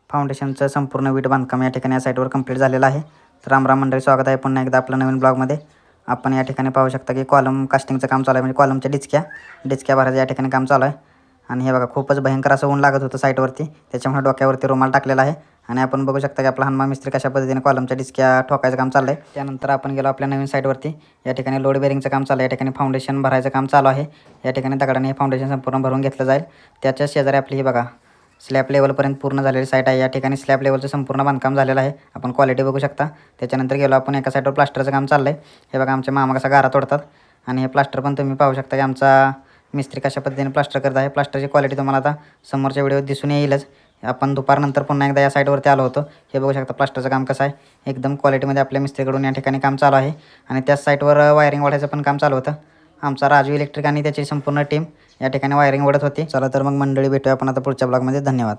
फाउंडेशनचं संपूर्ण वीट बांधकाम या ठिकाणी या साईटवर कंप्लीट झालेलं आहे। तर रामराम मंडळी, स्वागत आहे पुन्हा एकदा आपल्या नवीन ब्लॉगमध्ये। आपण या ठिकाणी पाहू शकता की कॉलम कास्टिंगचं काम चालू आहे, म्हणजे कॉलमच्या डिचक्या भरायचं या ठिकाणी काम चालू आहे। आणि हे बघा, खूपच भयंकर असं ऊन लागत होतं साईटवरती, त्याच्यामुळे डोक्यावरती रुमाल टाकलेला आहे। आणि आपण बघू शकता की आपला हनुमान मिस्त्री कशा पद्धतीने कॉलमच्या डिचक्या ठोकायचं काम चाललं आहे। त्यानंतर आपण गेलो आपल्या नवीन साईटवरती, या ठिकाणी लोड बेरिंगचं काम चालू आहे, या ठिकाणी फाउंडेशन भरायचं काम चालू आहे। या ठिकाणी दगडाने हे फाउंडेशन संपूर्ण भरून घेतलं जाईल। त्याच्या शेजारी आपली ही बघा स्लॅब लेवलपर्यंत पूर्ण झालेली साईट आहे। या ठिकाणी स्लॅब लेवलचं संपूर्ण बांधकाम झालेलं आहे, आपण क्वालिटी बघू शकता। त्याच्यानंतर गेलो आपण एका साईडवर प्लास्टरचं काम चाललं आहे। हे बघा, आमचे मामा कसा गारा तोडतात आणि हे प्लास्टर पण तुम्ही पाहू शकता की आमचा मिस्त्री कशा पद्धतीने प्लास्टर करत आहे। प्लास्टरची क्वालिटी तुम्हाला आता समोरच्या व्हिडिओत दिसून येईलच। आपण दुपारनंतर पुन्हा एकदा या साईडवरती आलो होतो। हे बघू शकता प्लास्टरचं काम कसं आहे, एकदम क्वालिटीमध्ये आपल्या मिस्त्रीकडून या ठिकाणी काम चालू आहे। आणि त्याच साईटवर वायरिंग ओढायचं पण काम चालू होतं। आमचा राजू इलेक्ट्रिक आणि त्याची संपूर्ण टीम या ठिकाणी वायरिंग ओढत होती। चला तर मग मंडळी, भेटूया आपण आता पुढच्या ब्लॉगमध्ये। धन्यवाद।